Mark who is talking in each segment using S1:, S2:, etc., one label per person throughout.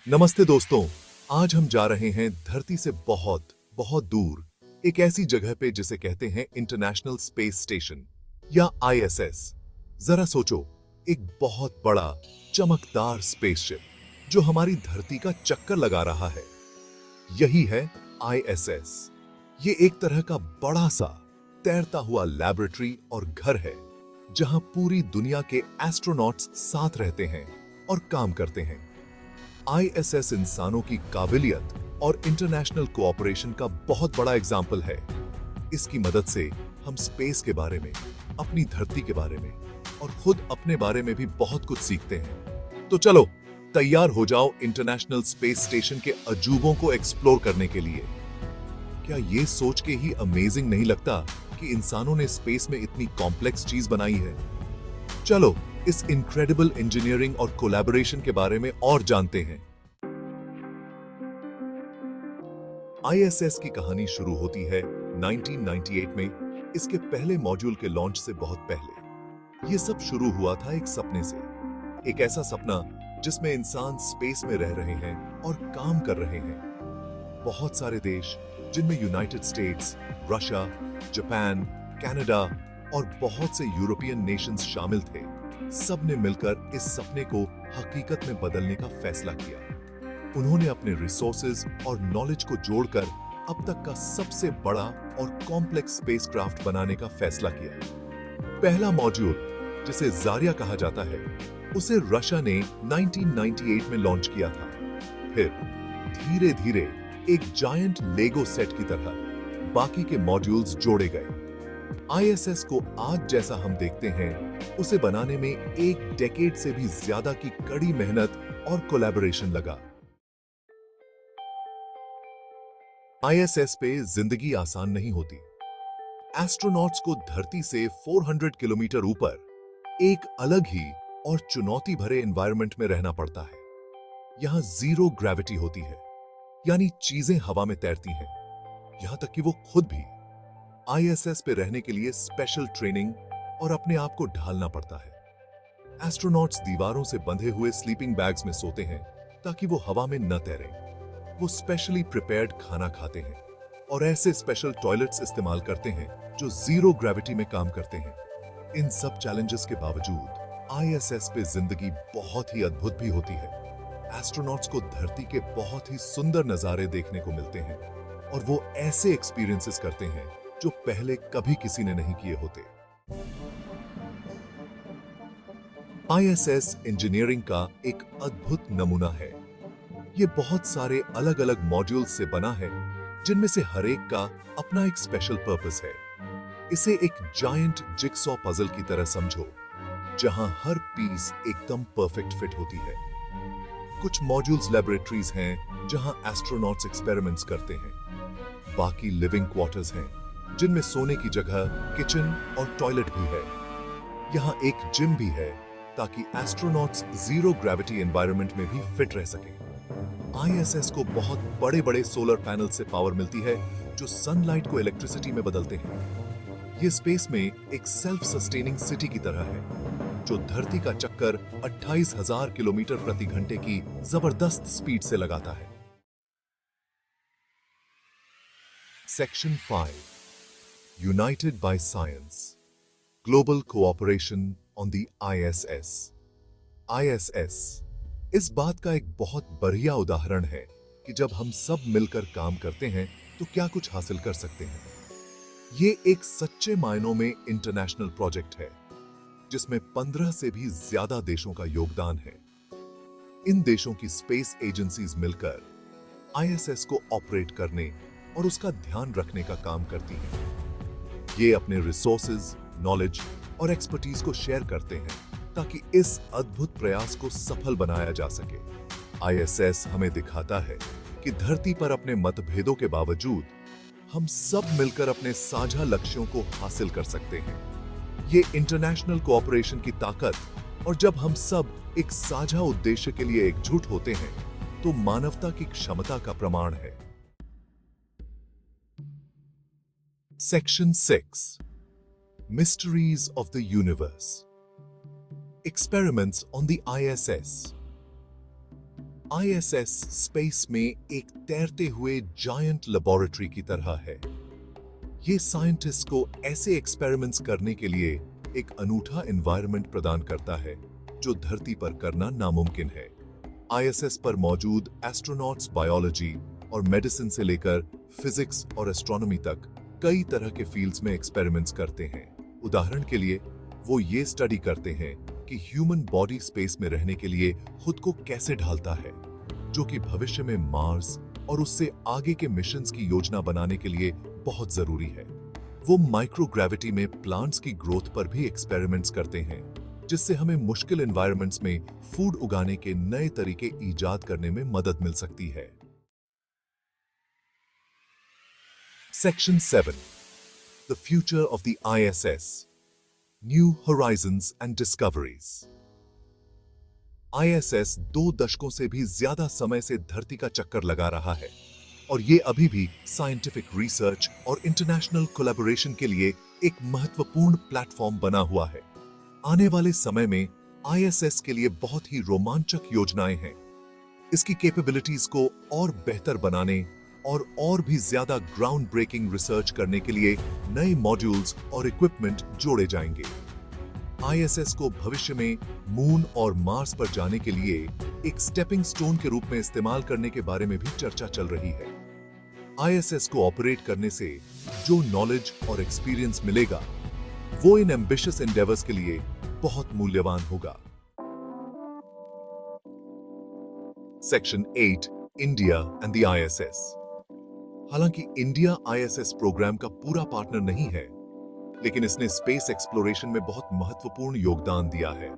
S1: नमस्ते दोस्तों। आज हम जा रहे हैं धरती से बहुत बहुत दूर एक ऐसी जगह पे जिसे कहते हैं इंटरनेशनल स्पेस स्टेशन या आईएसएस। जरा सोचो, एक बहुत बड़ा चमकदार स्पेसशिप जो हमारी धरती का चक्कर लगा रहा है, यही है आईएसएस। ये एक तरह का बड़ा सा तैरता हुआ लैबोरेटरी और घर है जहां पूरी दुनिया के एस्ट्रोनॉट्स साथ रहते हैं और काम करते हैं। आईएसएस इंसानों की काबिलियत और इंटरनेशनल कोऑपरेशन का बहुत बड़ा एग्जाम्पल है। इसकी मदद से हम स्पेस के बारे में, अपनी धरती के बारे में और खुद अपने बारे में भी बहुत कुछ सीखते हैं। तो चलो तैयार हो जाओ इंटरनेशनल स्पेस स्टेशन के अजूबों को एक्सप्लोर करने के लिए। क्या ये सोच के ही अमेजिंग नहीं लगता कि इंसानों ने स्पेस में इतनी कॉम्प्लेक्स चीज बनाई है? चलो इस इनक्रेडिबल इंजीनियरिंग और कोलैबोरेशन के बारे में और जानते हैं। आईएसएस की कहानी शुरू होती है 1998 में, इसके पहले मॉड्यूल के लॉन्च से बहुत पहले। ये सब शुरू हुआ था एक सपने से, एक ऐसा सपना जिसमें इंसान स्पेस में रह रहे हैं और काम कर रहे हैं। बहुत सारे देश, जिनमें United states, Russia, Japan, Canada और बहुत से यूरोपियन नेशंस शामिल थे, सब ने मिलकर इस सपने को हकीकत में बदलने का फैसला किया। उन्होंने अपने रिसोर्सेज और नॉलेज को जोड़कर अब तक का सबसे बड़ा और कॉम्प्लेक्स स्पेसक्राफ्ट बनाने का फैसला किया। पहला मॉड्यूल, जिसे जारिया कहा जाता है, उसे रशिया ने 1998 में लॉन्च किया था। फिर धीरे धीरे एक जायंट लेगो सेट की तरह बाकी के मॉड्यूल्स जोड़े गए। आईएसएस को आज जैसा हम देखते हैं, उसे बनाने में एक डेकेड से भी ज्यादा की कड़ी मेहनत और कोलैबोरेशन लगा। आईएसएस पे जिंदगी आसान नहीं होती। एस्ट्रोनॉट्स को धरती से 400 किलोमीटर ऊपर एक अलग ही और चुनौती भरे एनवायरनमेंट में रहना पड़ता है। यहां जीरो ग्रेविटी होती है, यानी चीजें हवा में तैरती हैं, यहां तक कि वो खुद भी। आईएसएस पे रहने के लिए स्पेशल ट्रेनिंग और अपने आप को ढालना पड़ता है। एस्ट्रोनॉट्स दीवारों से बंधे हुए स्लीपिंग बैग्स में सोते हैं ताकि वो हवा में न तैरें। वो स्पेशली प्रिपेयर्ड खाना खाते हैं और ऐसे स्पेशल टॉयलेट्स इस्तेमाल करते हैं जो जीरो ग्रेविटी में काम करते हैं। इन सब चैलेंजेस के बावजूद आईएसएस पे जिंदगी बहुत ही अद्भुत भी होती है। एस्ट्रोनॉट्स को धरती के बहुत ही सुंदर नजारे देखने को मिलते हैं और वो ऐसे एक्सपीरियंसेस करते हैं जो पहले कभी किसी ने नहीं किए होते। आईएसएस इंजीनियरिंग का एक अद्भुत नमूना है। ये बहुत सारे अलग अलग मॉड्यूल्स से बना है, जिनमें से हर एक का अपना एक स्पेशल पर्पस है। इसे एक जायंट जिगसॉ पजल की तरह समझो, जहां हर पीस एकदम परफेक्ट फिट होती है। कुछ मॉड्यूल्स लेबोरेटरीज हैं जहां एस्ट्रोनॉट्स एक्सपेरिमेंट्स करते हैं। बाकी लिविंग क्वार्टर्स हैं जिनमें सोने की जगह, किचन और टॉयलेट भी है। यहां एक जिम भी है ताकि एस्ट्रोनॉट्स जीरो ग्रेविटी एनवायरनमेंट में भी फिट रह सकें। आईएसएस को बहुत बड़े बड़े सोलर पैनल से पावर मिलती है जो सनलाइट को इलेक्ट्रिसिटी में बदलते हैं। ये स्पेस में एक सेल्फ सस्टेनिंग सिटी की तरह है जो धरती का चक्कर 28,000 किलोमीटर प्रति घंटे की जबरदस्त स्पीड से लगाता है। Section 5, United by science, global cooperation on the ISS. ISS इस बात का एक बहुत बढ़िया उदाहरण है कि जब हम सब मिलकर काम करते हैं तो क्या कुछ हासिल कर सकते हैं। ये एक सच्चे मायनों में इंटरनेशनल प्रोजेक्ट है जिसमें 15 से भी ज्यादा देशों का योगदान है। इन देशों की स्पेस एजेंसीज मिलकर आईएसएस को ऑपरेट करने और उसका ध्यान रखने का काम करती हैं। ये अपने रिसोर्सेज, नॉलेज और एक्सपर्टीज को शेयर करते हैं ताकि इस अद्भुत प्रयास को सफल बनाया जा सके। आईएसएस हमें दिखाता है कि धरती पर अपने मतभेदों के बावजूद हम सब मिलकर अपने साझा लक्ष्यों को हासिल कर सकते हैं। ये इंटरनेशनल कोऑपरेशन की ताकत और जब हम सब एक साझा उद्देश्य के लिए एकजुट होते हैं तो मानवता की क्षमता का प्रमाण है। Section 6, mysteries of the universe, experiments on the ISS. ISS space में एक तैरते हुए जायंट लेबोरेटरी की तरह है। ये साइंटिस्ट को ऐसे एक्सपेरिमेंट्स करने के लिए एक अनूठा एनवायरनमेंट प्रदान करता है जो धरती पर करना नामुमकिन है। आईएसएस पर मौजूद एस्ट्रोनॉट्स बायोलॉजी और मेडिसिन से लेकर फिजिक्स और एस्ट्रोनॉमी तक कई तरह के फील्ड्स में एक्सपेरिमेंट्स करते हैं। उदाहरण के लिए वो ये स्टडी करते हैं कि ह्यूमन बॉडी स्पेस में रहने के लिए खुद को कैसे ढालता है, जो कि भविष्य में मार्स और उससे आगे के मिशंस की योजना बनाने के लिए बहुत जरूरी है। वो माइक्रोग्रेविटी में प्लांट्स की ग्रोथ पर भी एक्सपेरिमेंट्स करते हैं, जिससे हमें मुश्किल एनवायरनमेंट्स में फूड उगाने के नए तरीके ईजाद करने में मदद मिल सकती है। Section 7. The future of the ISS. New Horizons and Discoveries. ISS 2 दशकों से भी ज्यादा समय से धरती का चक्कर लगा रहा है और ये अभी भी साइंटिफिक रिसर्च और इंटरनेशनल कोलैबोरेशन के लिए एक महत्वपूर्ण प्लेटफॉर्म बना हुआ है। आने वाले समय में ISS के लिए बहुत ही रोमांचक योजनाएं हैं। इसकी कैपेबिलिटीज को और बेहतर बनाने और भी ज्यादा ग्राउंड ब्रेकिंग रिसर्च करने के लिए नए मॉड्यूल्स और इक्विपमेंट जोड़े जाएंगे। ISS को भविष्य में मून और मार्स पर जाने के लिए एक स्टेपिंग स्टोन के रूप में इस्तेमाल करने के बारे में भी चर्चा चल रही है। ISS को ऑपरेट करने से जो नॉलेज और एक्सपीरियंस मिलेगा वो इन एम्बिशियस एंडेवर्स के लिए बहुत मूल्यवान होगा। Section 8 India and the ISS। हालांकि इंडिया ISS प्रोग्राम का पूरा पार्टनर नहीं है, लेकिन इसने स्पेस एक्सप्लोरेशन में बहुत महत्वपूर्ण योगदान दिया है।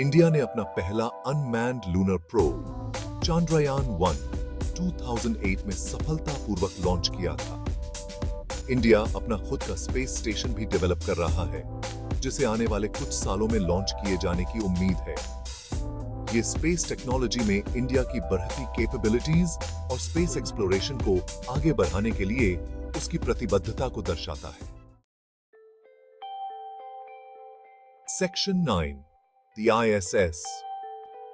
S1: इंडिया ने अपना पहला अनमैन्ड लूनर प्रोब चांद्रयान-1 2008 में सफलतापूर्वक लॉन्च किया था। इंडिया अपना खुद का स्पेस स्टेशन भी डेवलप कर रहा है, जिसे आने वाले कुछ सालों में लॉन्च किए जाने की उम्मीद है। ये स्पेस टेक्नोलॉजी में इंडिया की बढ़ती कैपेबिलिटीज और स्पेस एक्सप्लोरेशन को आगे बढ़ाने के लिए उसकी प्रतिबद्धता को दर्शाता है। Section 9. The ISS.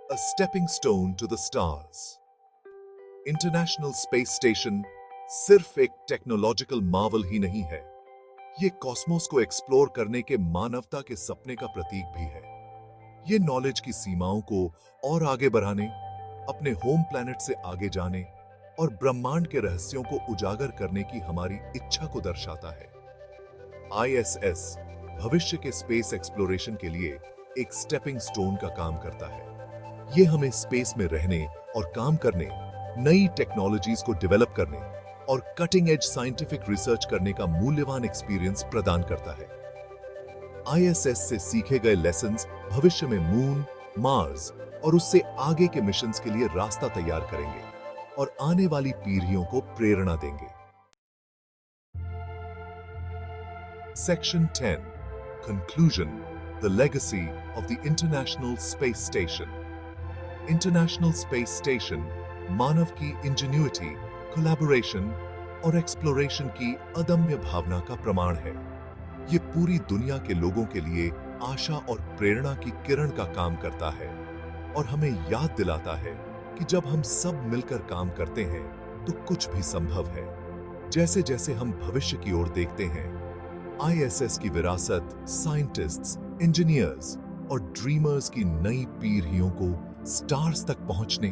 S1: A stepping stone to the stars. International Space Station सिर्फ एक टेक्नोलॉजिकल मार्वल ही नहीं है, ये कॉस्मोस को एक्सप्लोर करने के मानवता के सपने का प्रतीक भी है। ये नॉलेज की सीमाओं को और आगे बढ़ाने, अपने होम प्लैनेट से आगे जाने और ब्रह्मांड के रहस्यों को उजागर करने की हमारी इच्छा को दर्शाता है। ISS भविष्य के स्पेस एक्सप्लोरेशन के लिए एक स्टेपिंग स्टोन का काम करता है। ये हमें स्पेस में रहने और काम करने, नई टेक्नोलॉजीज को डेवलप करने और कटिंग एज साइंटिफिक रिसर्च करने का मूल्यवान एक्सपीरियंस प्रदान करता है। ISS से सीखे गए लेसन्स भविष्य में मून, मार्स और उससे आगे के मिशंस के लिए रास्ता तैयार करेंगे और आने वाली पीढ़ियों को प्रेरणा देंगे। Section 10. Conclusion. The legacy of the International Space Station. International Space Station मानव की इंजेन्युइटी, कोलैबोरेशन और एक्सप्लोरेशन की अदम्य भावना का प्रमाण है। ये पूरी दुनिया के लोगों के लिए आशा और प्रेरणा की किरण का काम करता है और हमें याद दिलाता है कि जब हम सब मिलकर काम करते हैं तो कुछ भी संभव है। जैसे जैसे हम भविष्य की ओर देखते हैं, ISS की विरासत साइंटिस्ट्स, इंजीनियर्स और ड्रीमर्स की नई पीढ़ियों को स्टार्स तक पहुंचने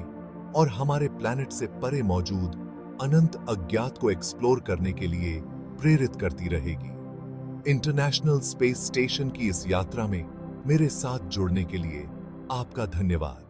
S1: और हमारे प्लैनेट से परे मौजूद अनंत अज्ञात को एक्सप्लोर करने के लिए प्रेरित करती रहेगी। इंटरनेशनल स्पेस स्टेशन की इस यात्रा में मेरे साथ जुड़ने के लिए आपका धन्यवाद।